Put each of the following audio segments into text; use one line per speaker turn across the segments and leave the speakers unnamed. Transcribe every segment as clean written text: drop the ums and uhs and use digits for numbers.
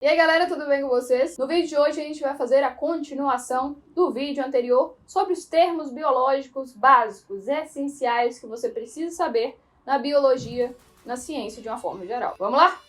E aí galera, tudo bem com vocês? No vídeo de hoje a gente vai fazer a continuação do vídeo anterior sobre os termos biológicos básicos, essenciais que você precisa saber na biologia, na ciência de uma forma geral. Vamos lá?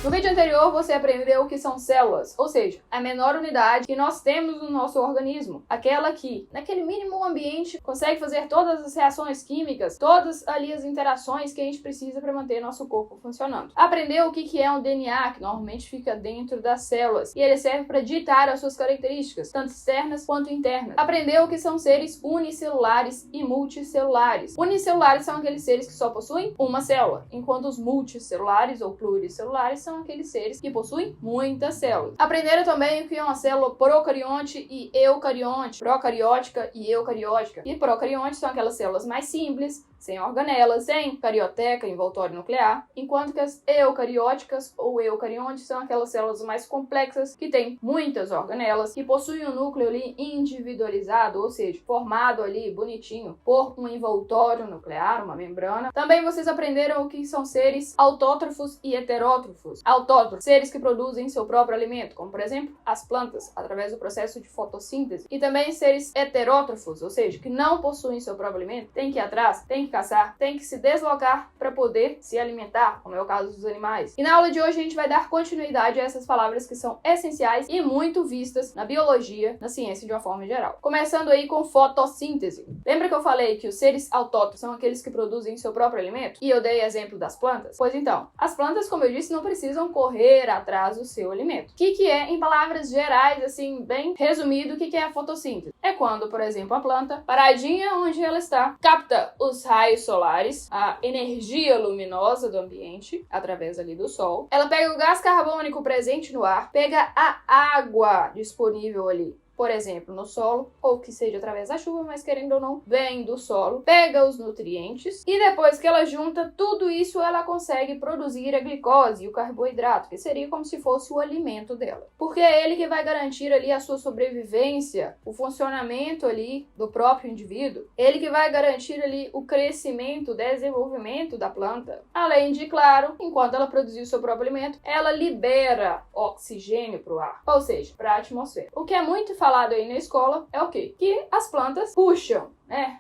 No vídeo anterior você aprendeu o que são células, ou seja, a menor unidade que nós temos no nosso organismo. Aquela que, naquele mínimo ambiente, consegue fazer todas as reações químicas, todas ali as interações que a gente precisa para manter nosso corpo funcionando. Aprendeu o que é um DNA, que normalmente fica dentro das células, e ele serve para ditar as suas características, tanto externas quanto internas. Aprendeu o que são seres unicelulares e multicelulares. Unicelulares são aqueles seres que só possuem uma célula, enquanto os multicelulares ou pluricelulares são aqueles seres que possuem muitas células. Aprenderam também o que é uma célula procarionte e eucarionte, procariótica e eucariótica. E procarionte são aquelas células mais simples, sem organelas, sem carioteca, envoltório nuclear, enquanto que as eucarióticas ou eucariontes são aquelas células mais complexas que têm muitas organelas, que possuem um núcleo ali individualizado, ou seja, formado ali bonitinho por um envoltório nuclear, uma membrana. Também vocês aprenderam o que são seres autótrofos e heterótrofos. Autótrofos, seres que produzem seu próprio alimento, como por exemplo as plantas, através do processo de fotossíntese. E também seres heterótrofos, ou seja, que não possuem seu próprio alimento, tem que ir atrás, tem que caçar, tem que se deslocar para poder se alimentar, como é o caso dos animais. E na aula de hoje a gente vai dar continuidade a essas palavras que são essenciais e muito vistas na biologia, na ciência de uma forma geral. Começando aí com fotossíntese. Lembra que eu falei que os seres autótrofos são aqueles que produzem seu próprio alimento? E eu dei exemplo das plantas? Pois então, as plantas, como eu disse, não precisam correr atrás do seu alimento. O que é, em palavras gerais, assim, bem resumido, o que é a fotossíntese? É quando, por exemplo, a planta, paradinha onde ela está, capta os raios solares, a energia luminosa do ambiente, através ali do sol. Ela pega o gás carbônico presente no ar, pega a água disponível ali, por exemplo, no solo, ou que seja através da chuva, mas querendo ou não, vem do solo, pega os nutrientes e depois que ela junta tudo isso, ela consegue produzir a glicose e o carboidrato, que seria como se fosse o alimento dela. Porque é ele que vai garantir ali a sua sobrevivência, o funcionamento ali do próprio indivíduo, ele que vai garantir ali o crescimento, o desenvolvimento da planta. Além de, claro, enquanto ela produzir o seu próprio alimento, ela libera oxigênio para o ar, ou seja, para a atmosfera. O que é muito falado aí na escola é o quê? Que as plantas puxam,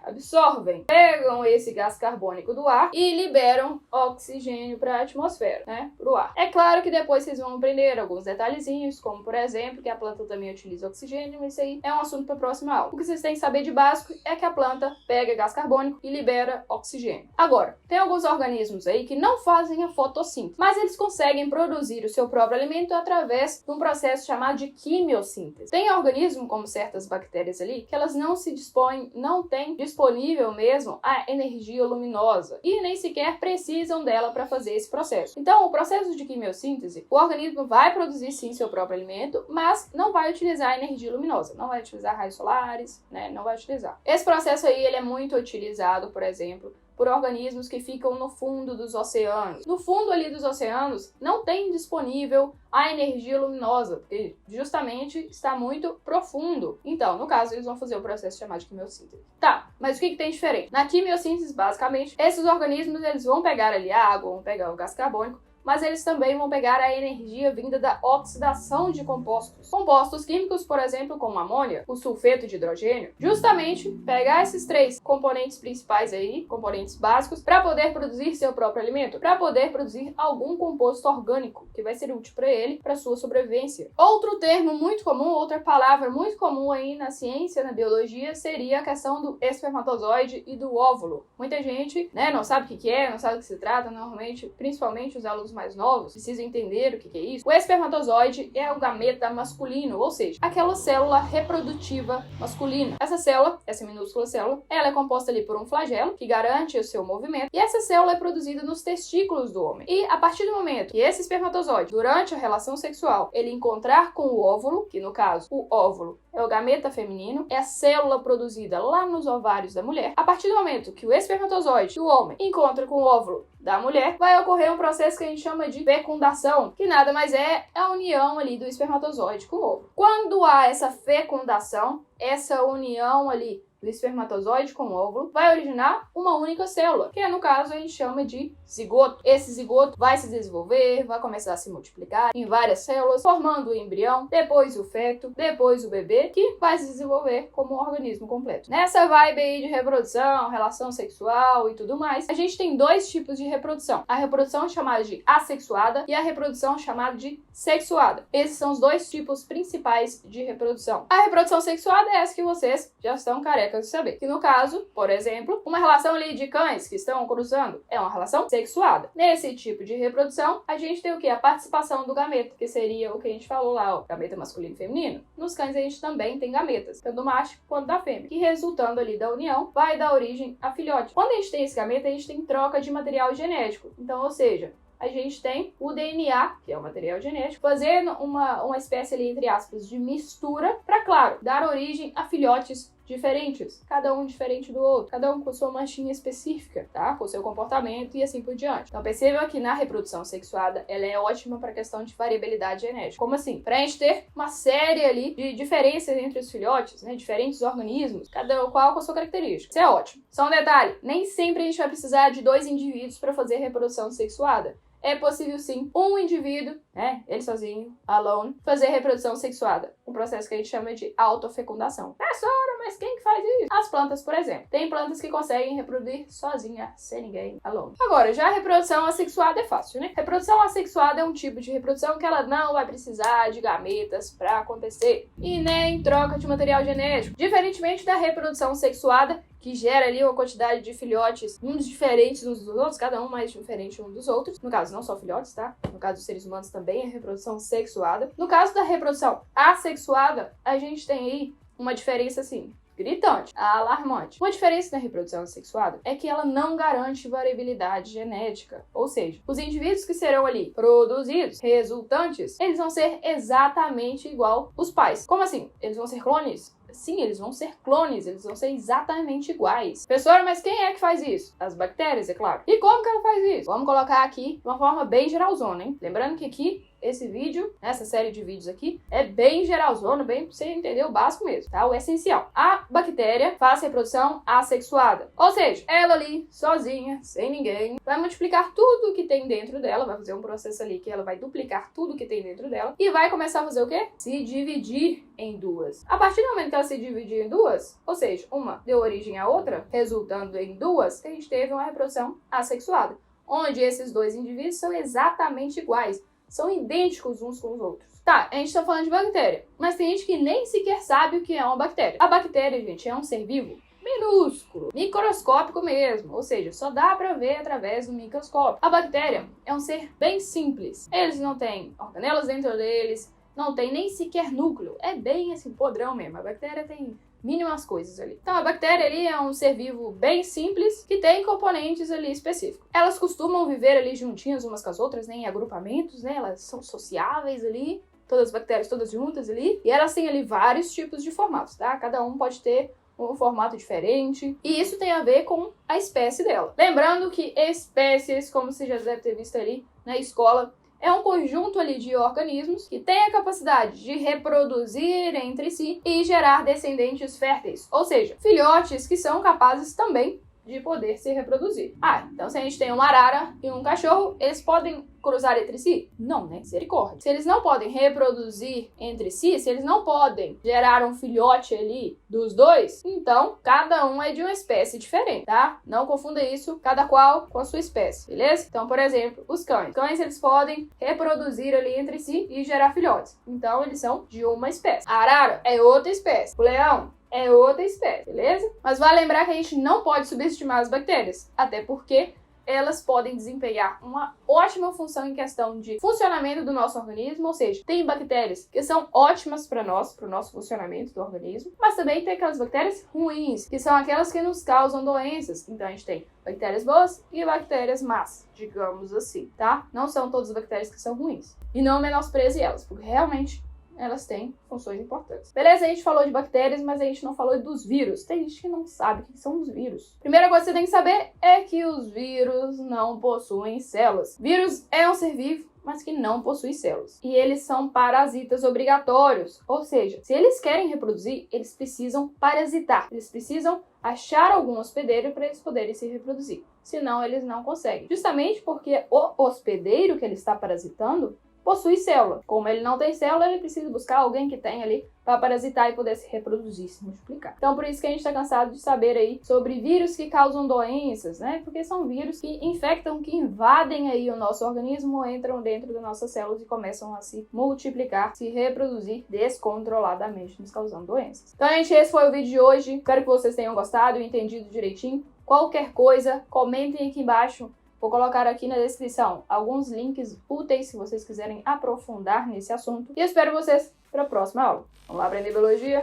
absorvem, pegam esse gás carbônico do ar e liberam oxigênio para a atmosfera, para o ar. É claro que depois vocês vão aprender alguns detalhezinhos, como por exemplo, que a planta também utiliza oxigênio, mas isso aí é um assunto para a próxima aula. O que vocês têm que saber de básico é que a planta pega gás carbônico e libera oxigênio. Agora, tem alguns organismos aí que não fazem a fotossíntese, mas eles conseguem produzir o seu próprio alimento através de um processo chamado de quimiossíntese. Tem organismos, como certas bactérias ali, que elas não se dispõem, não têm disponível mesmo a energia luminosa e nem sequer precisam dela para fazer esse processo. Então, o processo de quimiossíntese, o organismo vai produzir sim seu próprio alimento, mas não vai utilizar energia luminosa, não vai utilizar raios solares, não vai utilizar. Esse processo aí, ele é muito utilizado, por exemplo, por organismos que ficam no fundo dos oceanos. No fundo ali dos oceanos não tem disponível a energia luminosa, porque justamente está muito profundo. Então, no caso, eles vão fazer o processo chamado de quimiossíntese. Tá, mas o que tem diferente? Na quimiossíntese, basicamente, esses organismos eles vão pegar ali a água, vão pegar o gás carbônico, mas eles também vão pegar a energia vinda da oxidação de compostos. Compostos químicos, por exemplo, como amônia, o sulfeto de hidrogênio, justamente pegar esses três componentes principais aí, componentes básicos, para poder produzir seu próprio alimento, para poder produzir algum composto orgânico que vai ser útil para ele, para sua sobrevivência. Outro termo muito comum, outra palavra muito comum aí na ciência, na biologia, seria a questão do espermatozoide e do óvulo. Muita gente, não sabe o que é, não sabe do que se trata, normalmente, principalmente os alunos mais novos precisam entender o que é isso. O espermatozoide é o gameta masculino, ou seja, aquela célula reprodutiva masculina. Essa célula, essa minúscula célula, ela é composta ali por um flagelo que garante o seu movimento e essa célula é produzida nos testículos do homem. E a partir do momento que esse espermatozoide, durante a relação sexual, ele encontrar com o óvulo, que no caso o óvulo é o gameta feminino, é a célula produzida lá nos ovários da mulher. A partir do momento que o espermatozoide do homem encontra com o óvulo da mulher, vai ocorrer um processo que a gente chama de fecundação, que nada mais é a união ali do espermatozoide com o óvulo. Quando há essa fecundação, essa união ali do espermatozoide com o óvulo, vai originar uma única célula, que no caso a gente chama de zigoto. Esse zigoto vai se desenvolver, vai começar a se multiplicar em várias células, formando o embrião, depois o feto, depois o bebê, que vai se desenvolver como um organismo completo. Nessa vibe aí de reprodução, relação sexual e tudo mais, a gente tem dois tipos de reprodução. A reprodução chamada de assexuada e a reprodução chamada de sexuada. Esses são os dois tipos principais de reprodução. A reprodução sexuada é essa que vocês já estão carecas de saber. Que no caso, por exemplo, uma relação ali de cães que estão cruzando é uma relação sexuada. Nesse tipo de reprodução, a gente tem o que? A participação do gameta, que seria o que a gente falou lá, ó, gameta masculino e feminino. Nos cães a gente também tem gametas, tanto do macho quanto da fêmea, que resultando ali da união, vai dar origem a filhote. Quando a gente tem esse gameta, a gente tem troca de material genético. Então, ou seja, a gente tem o DNA, que é o material genético, fazendo uma espécie ali, entre aspas, de mistura para, claro, dar origem a filhotes diferentes, cada um diferente do outro, cada um com sua manchinha específica, tá? Com seu comportamento e assim por diante. Então perceba que na reprodução sexuada, ela é ótima para a questão de variabilidade genética. Como assim? Para a gente ter uma série ali de diferenças entre os filhotes, né? Diferentes organismos, cada qual com a sua característica. Isso é ótimo. Só um detalhe, nem sempre a gente vai precisar de dois indivíduos para fazer reprodução sexuada. É possível sim um indivíduo, né, ele sozinho, alone, fazer reprodução sexuada. Um processo que a gente chama de autofecundação. Professora, mas quem que faz isso? As plantas, por exemplo. Tem plantas que conseguem reproduzir sozinha, sem ninguém, alone. Agora, já a reprodução assexuada é fácil, né? Reprodução assexuada é um tipo de reprodução que ela não vai precisar de gametas para acontecer. E nem troca de material genético. Diferentemente da reprodução sexuada, que gera ali uma quantidade de filhotes, uns diferentes uns dos outros, cada um mais diferente um dos outros. No caso, não só filhotes, tá? No caso dos seres humanos também é reprodução sexuada. No caso da reprodução assexuada, a gente tem aí uma diferença assim, gritante, alarmante. Uma diferença na reprodução assexuada é que ela não garante variabilidade genética. Ou seja, os indivíduos que serão ali produzidos, resultantes, eles vão ser exatamente igual os pais. Como assim? Eles vão ser clones? Sim, eles vão ser clones, eles vão ser exatamente iguais. Professora, mas quem é que faz isso? As bactérias, é claro. E como que ela faz isso? Vamos colocar aqui de uma forma bem geralzona, hein? Lembrando que aqui, esse vídeo, essa série de vídeos aqui, é bem geralzona, bem pra você entender o básico mesmo, tá? O essencial. A bactéria faz reprodução assexuada. Ou seja, ela ali, sozinha, sem ninguém, vai multiplicar tudo que tem dentro dela, vai fazer um processo ali que ela vai duplicar tudo que tem dentro dela e vai começar a fazer o quê? Se dividir em duas. A partir do momento que ela se dividir em duas, ou seja, uma deu origem à outra, resultando em duas, a gente teve uma reprodução assexuada, onde esses dois indivíduos são exatamente iguais. São idênticos uns com os outros. Tá, a gente tá falando de bactéria, mas tem gente que nem sequer sabe o que é uma bactéria. A bactéria, gente, é um ser vivo minúsculo, microscópico mesmo, ou seja, só dá pra ver através do microscópio. A bactéria é um ser bem simples. Eles não têm organelas dentro deles, não tem nem sequer núcleo. É bem assim, podrão mesmo. A bactéria tem mínimas coisas ali. Então a bactéria ali é um ser vivo bem simples que tem componentes ali específicos. Elas costumam viver ali juntinhas umas com as outras, né, em agrupamentos, né? Elas são sociáveis ali, todas as bactérias todas juntas ali, e elas têm ali vários tipos de formatos, tá? Cada um pode ter um formato diferente, e isso tem a ver com a espécie dela. Lembrando que espécies, como você já deve ter visto ali na escola, é um conjunto ali de organismos que tem a capacidade de reproduzir entre si e gerar descendentes férteis, ou seja, filhotes que são capazes também de poder se reproduzir. Então se a gente tem uma arara e um cachorro, eles podem cruzar entre si? Não, né? Misericórdia. Se eles não podem reproduzir entre si, se eles não podem gerar um filhote ali dos dois, então cada um é de uma espécie diferente, tá? Não confunda isso, cada qual com a sua espécie, beleza? Então, por exemplo, os cães. Os cães, eles podem reproduzir ali entre si e gerar filhotes. Então, eles são de uma espécie. A arara é outra espécie. O leão é outra espécie, beleza? Mas vale lembrar que a gente não pode subestimar as bactérias, até porque elas podem desempenhar uma ótima função em questão de funcionamento do nosso organismo, ou seja, tem bactérias que são ótimas para nós, para o nosso funcionamento do organismo, mas também tem aquelas bactérias ruins, que são aquelas que nos causam doenças. Então a gente tem bactérias boas e bactérias más, digamos assim, tá? Não são todas as bactérias que são ruins. E não menospreze elas, porque realmente elas têm funções importantes. Beleza, a gente falou de bactérias, mas a gente não falou dos vírus. Tem gente que não sabe o que são os vírus. Primeira coisa que você tem que saber é que os vírus não possuem células. Vírus é um ser vivo, mas que não possuem células. E eles são parasitas obrigatórios, ou seja, se eles querem reproduzir, eles precisam parasitar, eles precisam achar algum hospedeiro para eles poderem se reproduzir, senão eles não conseguem. Justamente porque o hospedeiro que ele está parasitando possui célula. Como ele não tem célula, ele precisa buscar alguém que tenha ali para parasitar e poder se reproduzir, se multiplicar. Então, por isso que a gente está cansado de saber aí sobre vírus que causam doenças, né? Porque são vírus que infectam, que invadem aí o nosso organismo, entram dentro das nossas células e começam a se multiplicar, se reproduzir descontroladamente, nos causando doenças. Então, gente, esse foi o vídeo de hoje. Espero que vocês tenham gostado e entendido direitinho. Qualquer coisa, comentem aqui embaixo. Vou colocar aqui na descrição alguns links úteis se vocês quiserem aprofundar nesse assunto. E eu espero vocês para a próxima aula. Vamos lá aprender biologia?